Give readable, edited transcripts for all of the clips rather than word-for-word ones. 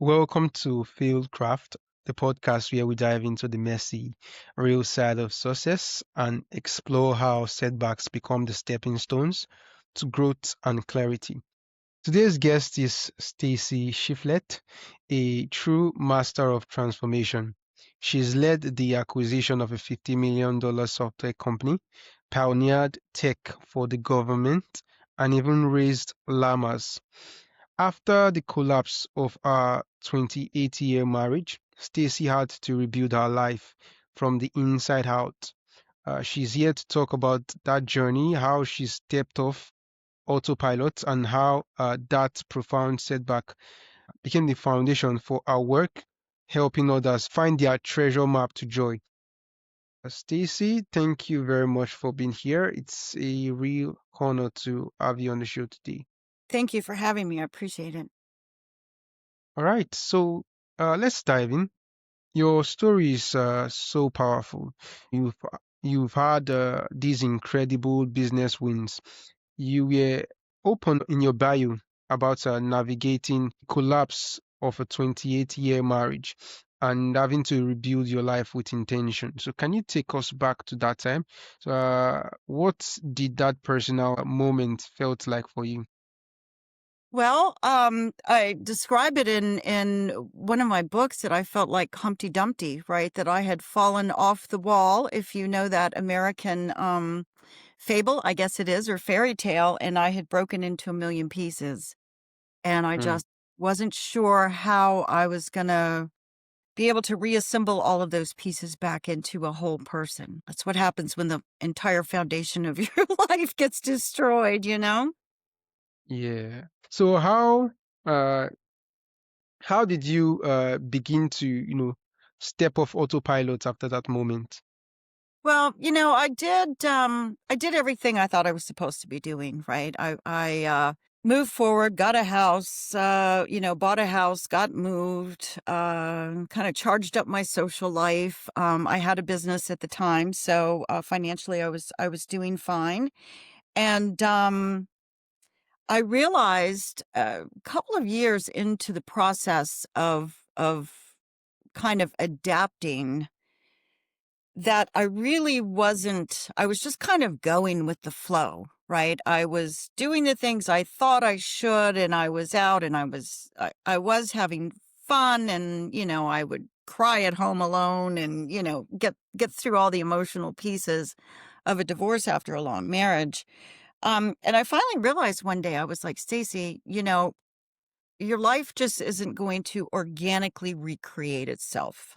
Welcome to FailCraft, the podcast where we dive into the messy, real side of success and explore how setbacks become the stepping stones to growth and clarity. Today's guest is Stacie Shifflett, a true master of transformation. She's led the acquisition of a $50 million software company, pioneered tech for the government, and even raised llamas. After the collapse of her 28-year marriage, Stacie had to rebuild her life from the inside out. She's here to talk about that journey, how she stepped off autopilot, and how that profound setback became the foundation for her work, helping others find their treasure map to joy. Stacie, thank you very much for being here. It's a real honor to have you on the show today. Thank you for having me. I appreciate it. All right, so let's dive in. Your story is so powerful. You've you've had these incredible business wins. You were open in your bio about navigating collapse of a 28-year marriage and having to rebuild your life with intention. So can you take us back to that time? So what did that personal moment felt like for you? Well, I describe it in one of my books that I felt like Humpty Dumpty, right? That I had fallen off the wall, if you know that American fable, I guess it is, or fairy tale, and I had broken into a million pieces. And I Mm, just wasn't sure how I was gonna be able to reassemble all of those pieces back into a whole person. That's what happens when the entire foundation of your life gets destroyed, you know? yeah. So uh how did you begin to, step off autopilot after that moment? Well, I did everything I thought I was supposed to be doing, right? I moved forward, got a house, bought a house, got moved, kind of charged up my social life. I had a business at the time, so financially I was doing fine. And I realized a couple of years into the process of kind of adapting that I really wasn't. I was just kind of going with the flow, right? I was doing the things I thought I should, and I was out and I was having fun, and I would cry at home alone and get through all the emotional pieces of a divorce after a long marriage. And I finally realized one day, I was like, Stacie, your life just isn't going to organically recreate itself.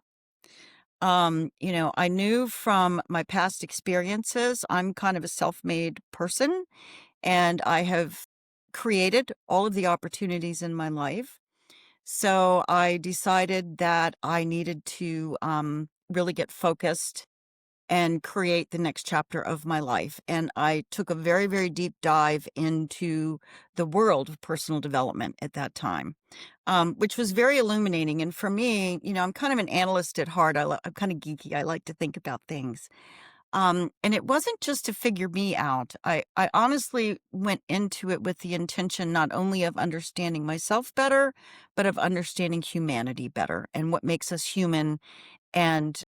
I knew from my past experiences, I'm kind of a self-made person, and I have created all of the opportunities in my life. So I decided that I needed to really get focused and create the next chapter of my life. And I took a very, very deep dive into the world of personal development at that time, which was very illuminating. And for me, I'm kind of an analyst at heart. I'm kind of geeky. I like to think about things. And it wasn't just to figure me out. I honestly went into it with the intention not only of understanding myself better, but of understanding humanity better and what makes us human and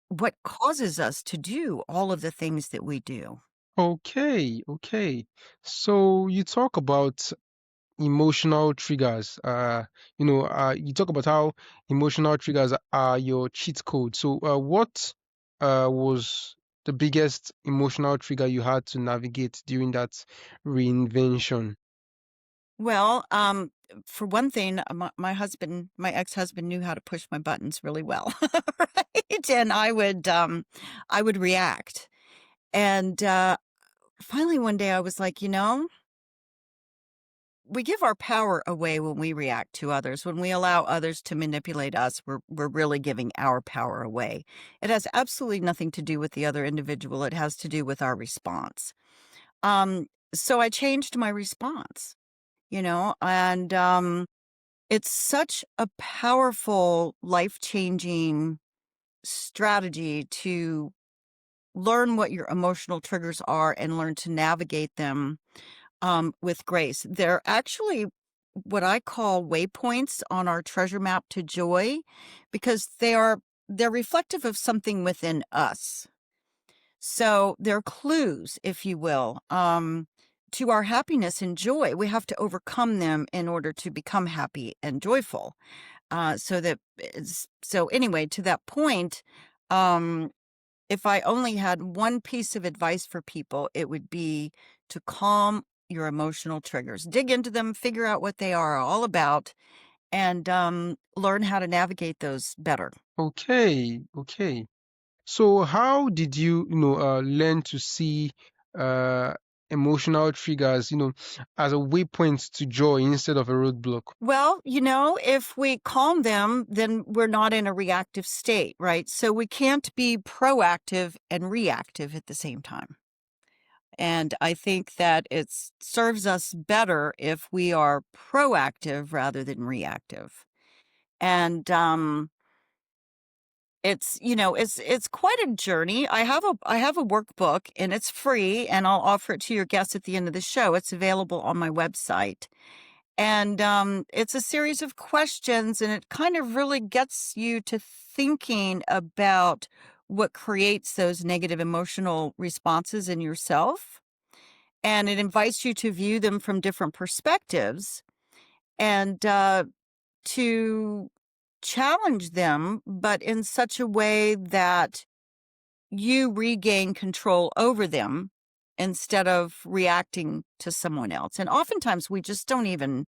what causes us to do all of the things that we do. Okay, okay. So you talk about emotional triggers. You talk about how emotional triggers are your cheat code. So what was the biggest emotional trigger you had to navigate during that reinvention? Well, for one thing, my ex-husband knew how to push my buttons really well, right? And I would react. And finally, one day, I was like, we give our power away when we react to others. When we allow others to manipulate us, we're really giving our power away. It has absolutely nothing to do with the other individual. It has to do with our response. Um, so I changed my response, and it's such a powerful, life-changing strategy to learn what your emotional triggers are and learn to navigate them with grace. They're actually what I call waypoints on our treasure map to joy because they're reflective of something within us. So they're clues, if you will, to our happiness and joy. We have to overcome them in order to become happy and joyful. So anyway, to that point, um, if I only had one piece of advice for people, it would be to calm your emotional triggers. Dig into them, figure out what they are all about, and learn how to navigate those better. Okay, okay. So how did you, learn to see uh, emotional triggers, as a waypoint to joy instead of a roadblock? Well, if we calm them, then we're not in a reactive state, right? So we can't be proactive and reactive at the same time. And I think that it serves us better if we are proactive rather than reactive. And it's quite a journey. I have a workbook and it's free and I'll offer it to your guests at the end of the show. It's available on my website. And it's a series of questions and it kind of really gets you to thinking about what creates those negative emotional responses in yourself. And it invites you to view them from different perspectives and to challenge them, but in such a way that you regain control over them instead of reacting to someone else. And oftentimes we just don't even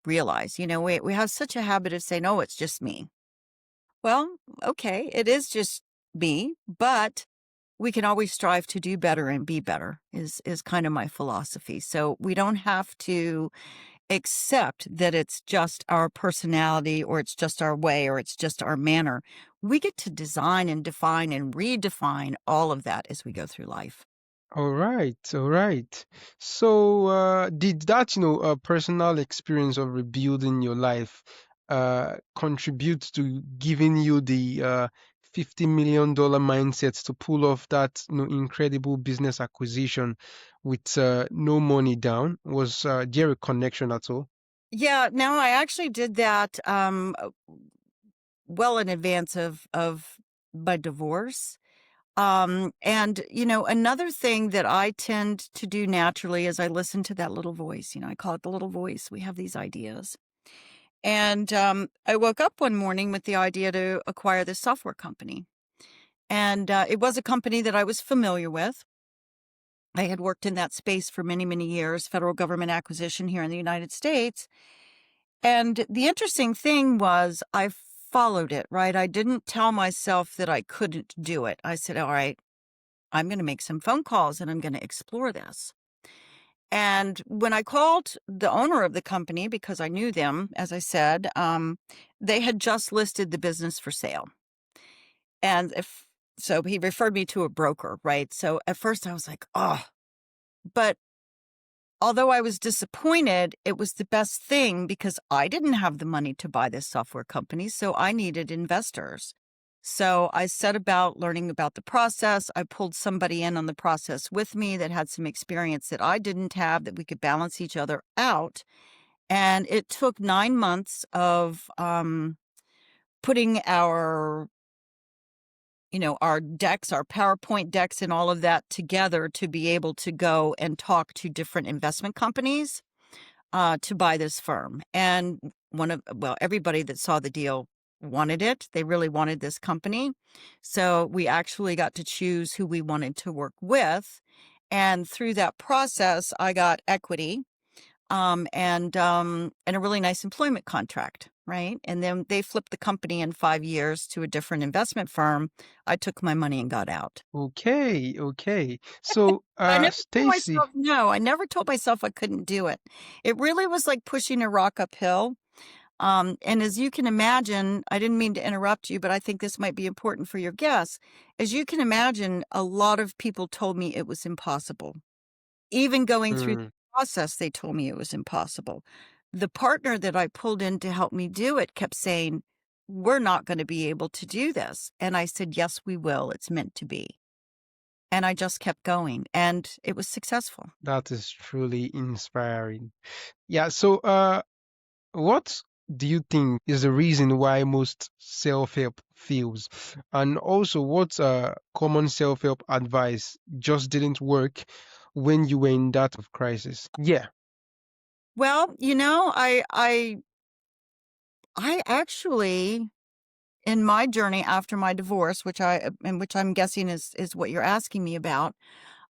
realize, we have such a habit of saying, oh, it's just me. Well, okay, it is just me, but we can always strive to do better and be better is kind of my philosophy. So we don't have to accept that it's just our personality or it's just our way or it's just our manner. We get to design and define and redefine all of that as we go through life. All right, all right. So, did that, personal experience of rebuilding your life, contribute to giving you the $50 million mindset to pull off that, incredible business acquisition with no money down? Was there a connection at all? Yeah, no, I actually did that well in advance of my divorce. And another thing that I tend to do naturally is I listen to that little voice. I call it the little voice. We have these ideas. And I woke up one morning with the idea to acquire this software company. And it was a company that I was familiar with. I had worked in that space for many, many years, federal government acquisition here in the United States. And the interesting thing was I followed it, right? I didn't tell myself that I couldn't do it. I said, all right, I'm going to make some phone calls and I'm going to explore this. And when I called the owner of the company, because I knew them, as I said, they had just listed the business for sale. And so he referred me to a broker, right? So at first I was like, oh, but although I was disappointed, it was the best thing because I didn't have the money to buy this software company. So I needed investors. So I set about learning about the process. I pulled somebody in on the process with me that had some experience that I didn't have, that we could balance each other out. And it took 9 months of putting our decks, our PowerPoint decks and all of that together to be able to go and talk to different investment companies to buy this firm. And everybody that saw the deal wanted it. They really wanted this company. So we actually got to choose who we wanted to work with. And through that process, I got equity and a really nice employment contract, right? And then they flipped the company in 5 years to a different investment firm. I took my money and got out. Okay, okay. So, I never told Stacy. myself no. I never told myself I couldn't do it. It really was like pushing a rock uphill. And as you can imagine, I didn't mean to interrupt you, but I think this might be important for your guests. As you can imagine, a lot of people told me it was impossible. Even going through the Mm, process, they told me it was impossible. The partner that I pulled in to help me do it kept saying, we're not going to be able to do this. And I said, yes, we will. It's meant to be. And I just kept going and it was successful. that is truly inspiring. Yeah, so What do you think is the reason why most self-help fails? And also, what common self-help advice just didn't work when you were in that of crisis? Yeah. Well, I actually, in my journey after my divorce, which I'm guessing is what you're asking me about,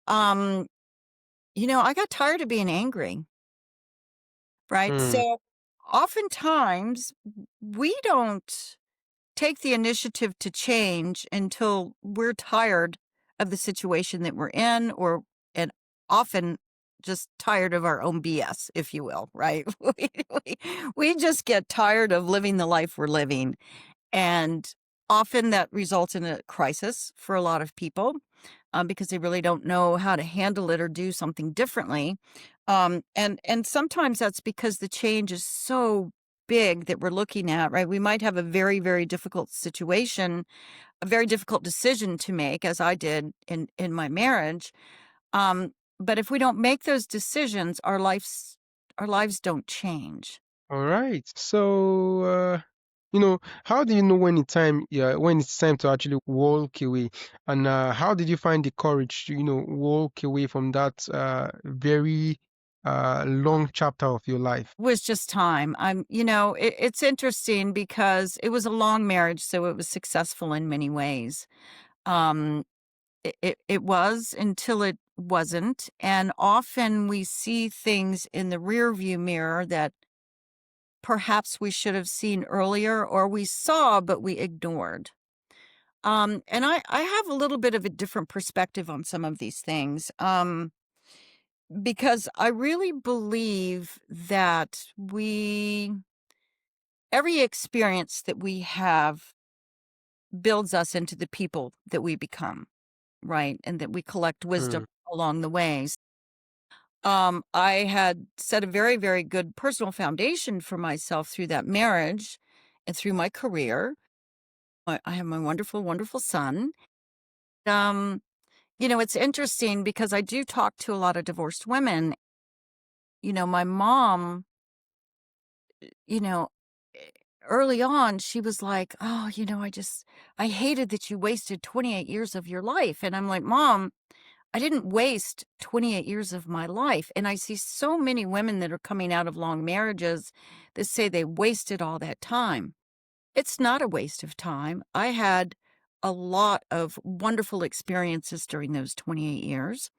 um, I got tired of being angry, right? Mm, So oftentimes we don't take the initiative to change until we're tired of the situation that we're in, and often just tired of our own BS, if you will, right? We, we just get tired of living the life we're living. And often that results in a crisis for a lot of people, because they really don't know how to handle it or do something differently. And sometimes that's because the change is so big that we're looking at, right? We might have a very, very difficult situation, a very difficult decision to make, as I did in my marriage. Um, but if we don't make those decisions, our lives don't change. all right. So, how do you know when when it's time to actually walk away? And how did you find the courage to, walk away from that very long chapter of your life? Was just time. It's interesting because it was a long marriage, so it was successful in many ways. Um, it was until it wasn't, and often we see things in the rear view mirror that perhaps we should have seen earlier, or we saw but we ignored. And I have a little bit of a different perspective on some of these things. Because I really believe that every experience that we have builds us into the people that we become, right? And that we collect wisdom Mm, along the ways. I had set a very, very good personal foundation for myself through that marriage and through my career. I have my wonderful, wonderful son. Um, it's interesting because I do talk to a lot of divorced women. My mom, you know, eh, early on, she was like, "Oh, I hated that you wasted 28 years of your life." And I'm like, "Mom, I didn't waste 28 years of my life." And I see so many women that are coming out of long marriages that say they wasted all that time. It's not a waste of time. I had a lot of wonderful experiences during those 28 years.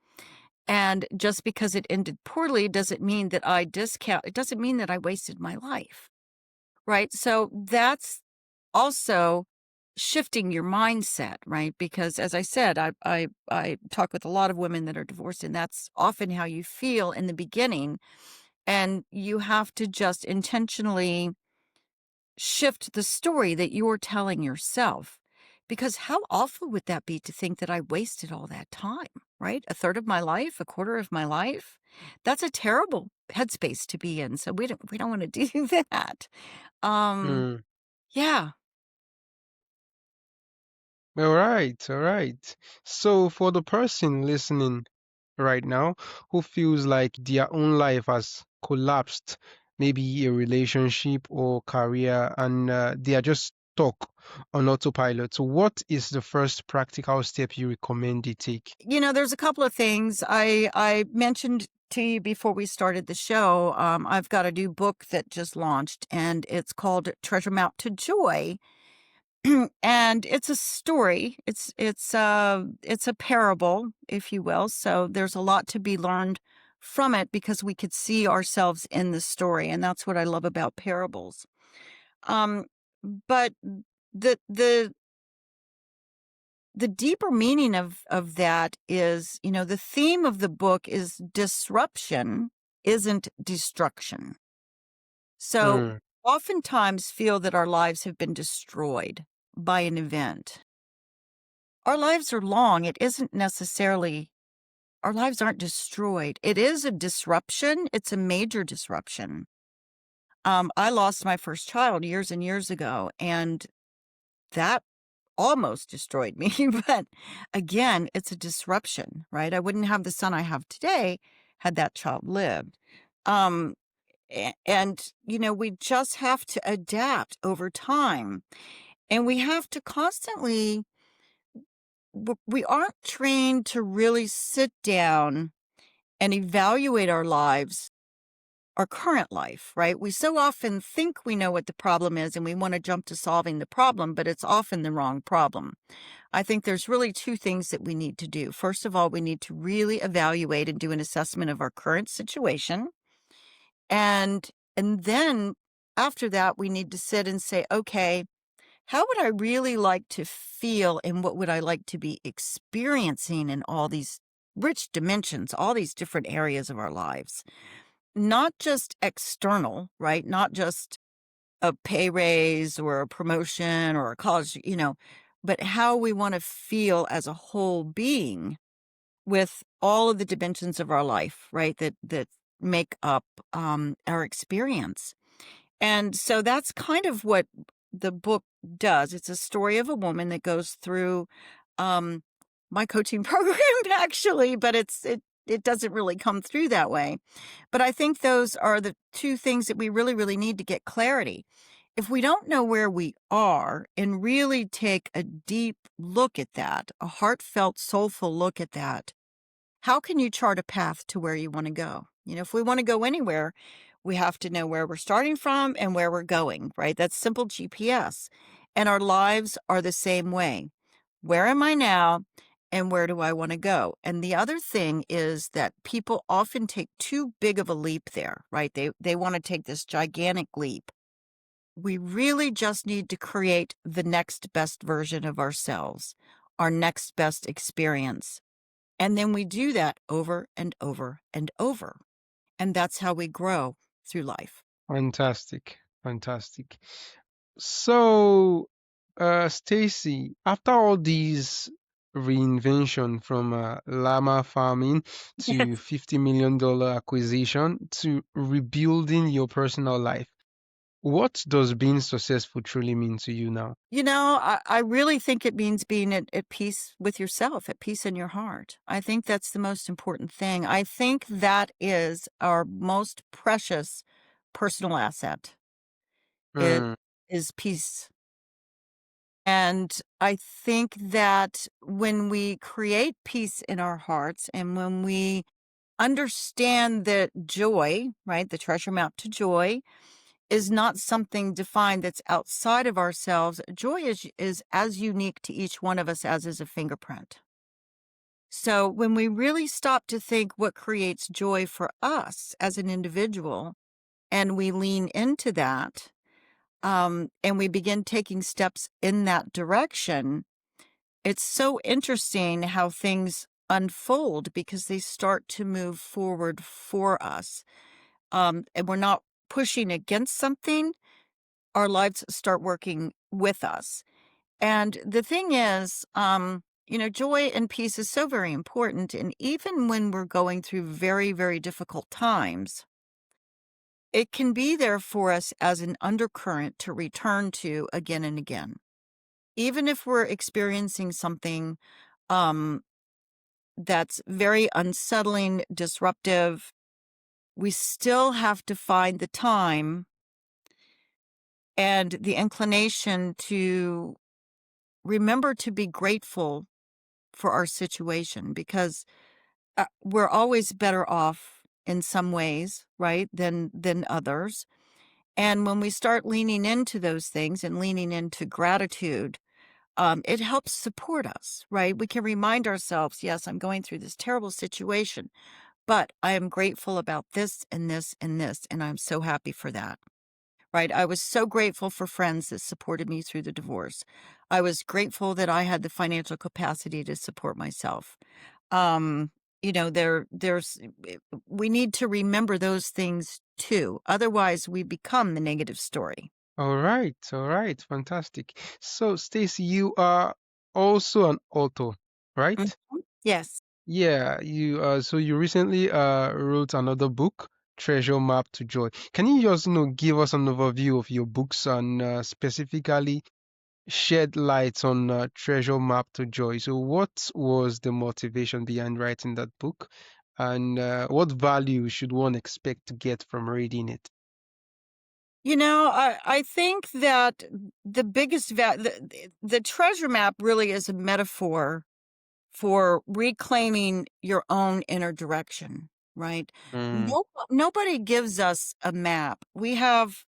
And just because it ended poorly doesn't mean that it doesn't mean that I wasted my life. Right? So that's also shifting your mindset, right? Because as I said, I talk with a lot of women that are divorced, and that's often how you feel in the beginning. And you have to just intentionally shift the story that you're telling yourself. Because how awful would that be to think that I wasted all that time, right? A third of my life, a quarter of my life. That's a terrible headspace to be in. So we don't want to do that. Um, mm. yeah. All right, all right. So for the person listening right now who feels like their own life has collapsed, maybe a relationship or career, and they are just stuck on autopilot, so what is the first practical step you recommend they take? There's a couple of things I mentioned to you before we started the show. I've got a new book that just launched, and it's called Treasure Map to Joy. And it's a story. It's a parable, if you will. So there's a lot to be learned from it because we could see ourselves in the story, and that's what I love about parables. Um, but the the deeper meaning of that is, the theme of the book is disruption isn't destruction. So Mm, oftentimes feel that our lives have been destroyed by an event. Our lives are long. It isn't necessarily Our lives aren't destroyed. It is a disruption. It's a major disruption. I lost my first child years and years ago, and that almost destroyed me. But again, it's a disruption, right? I wouldn't have the son I have today had that child lived. Um, And, we just have to adapt over time. And we have to constantly, we aren't trained to really sit down and evaluate our lives, our current life, right? We so often think we know what the problem is and we want to jump to solving the problem, but it's often the wrong problem. I think there's really two things that we need to do. First of all, we need to really evaluate and do an assessment of our current situation. And then after that, we need to sit and say, okay, how would I really like to feel and what would I like to be experiencing in all these rich dimensions, all these different areas of our lives? Not just external, right? Not just a pay raise or a promotion or a college, but how we want to feel as a whole being with all of the dimensions of our life, right? That make up our experience. And so that's kind of what the book does. It's a story of a woman that goes through um, my coaching program, actually, but it doesn't really come through that way. But I think those are the two things that we really, really need to get clarity. If we don't know where we are and really take a deep look at that, a heartfelt, soulful look at that, how can you chart a path to where you want to go? If we want to go anywhere, we have to know where we're starting from and where we're going, right? That's simple GPS. And our lives are the same way. Where am I now? And where do I want to go? And the other thing is that people often take too big of a leap there, right? They want to take this gigantic leap. We really just need to create the next best version of ourselves, our next best experience. And then we do that over and over and over. And that's how we grow through life. Fantastic. Fantastic. So, Stacie, after all these reinvention from llama farming to Yes. $50 million acquisition to rebuilding your personal life, what does being successful truly mean to you now? I really think it means being at peace with yourself, at peace in your heart. I think that's the most important thing. I think that is our most precious personal asset is, Mm, is peace. And I think that when we create peace in our hearts and when we understand that joy, right, the treasure map to joy, is not something defined that's outside of ourselves. Joy is as unique to each one of us as is a fingerprint. So when we really stop to think what creates joy for us as an individual and we lean into that, and we begin taking steps in that direction, it's so interesting how things unfold because they start to move forward for us. And we're not pushing against something, our lives start working with us. And the thing is, joy and peace is so very important. And even when we're going through very, very difficult times, it can be there for us as an undercurrent to return to again and again. Even if we're experiencing something um, that's very unsettling, disruptive, we still have to find the time and the inclination to remember to be grateful for our situation because we're always better off in some ways, right, than others. And when we start leaning into those things and leaning into gratitude, it helps support us, right? We can remind ourselves, yes, I'm going through this terrible situation, but I am grateful about this and this and this, and I'm so happy for that. Right. I was so grateful for friends that supported me through the divorce. I was grateful that I had the financial capacity to support myself. Um, we need to remember those things too. Otherwise, we become the negative story. all right, fantastic. So, Stacie, you are also an author, right? Mhm. Yes. Yeah, you recently wrote another book, Treasure Map to Joy. Can you just give us an overview of your books and specifically shed light on Treasure Map to Joy? So what was the motivation behind writing that book, and what value should one expect to get from reading it? I think that the biggest the treasure map really is a metaphor for reclaiming your own inner direction, right? Mm, Nobody gives us a map. We have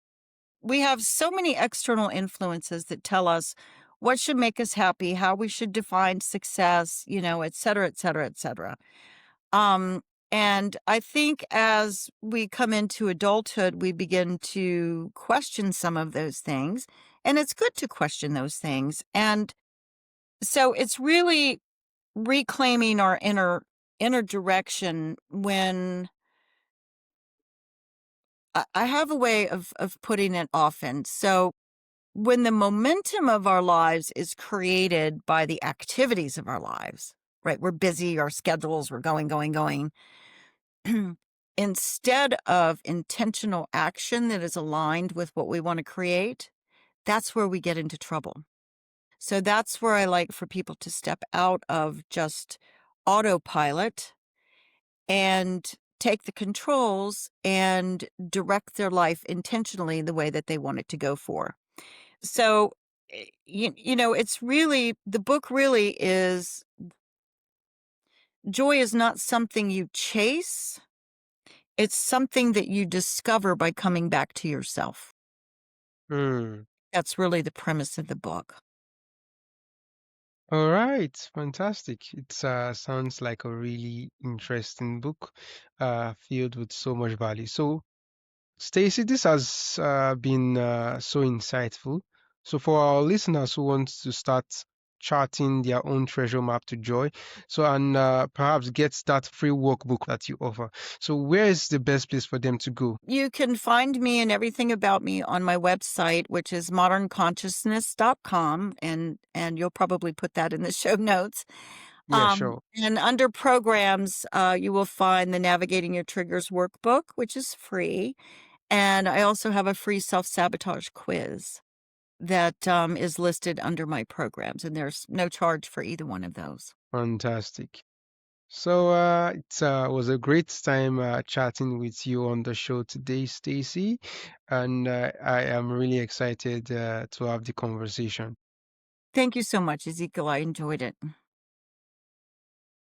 so many external influences that tell us what should make us happy, how we should define success, et cetera, et cetera, et cetera. Um, and I think as we come into adulthood, we begin to question some of those things. And it's good to question those things. And so it's really reclaiming our inner direction when I have a way of putting it often. So when the momentum of our lives is created by the activities of our lives, right? We're busy, our schedules, we're going, going, going. Instead of intentional action that is aligned with what we want to create, that's where we get into trouble. So that's where I like for people to step out of just autopilot and take the controls and direct their life intentionally the way that they want it to go for. So, it's really, the book really is, joy is not something you chase. It's something that you discover by coming back to yourself. mm. That's really the premise of the book. All right, fantastic. It sounds like a really interesting book, filled with so much value. So, Stacy, this has been so insightful. So, for our listeners who want to start charting their own treasure map to joy, so and perhaps get that free workbook that you offer. So, where is the best place for them to go? You can find me and everything about me on my website, which is modernconsciousness.com, and you'll probably put that in the show notes. Yeah, sure. And under programs, you will find the Navigating Your Triggers workbook, which is free. And I also have a free self-sabotage quiz that is listed under my programs, and there's no charge for either one of those. Fantastic. So it was a great time chatting with you on the show today, Stacy, and I am really excited to have the conversation. Thank you so much, Ezekiel. I enjoyed it.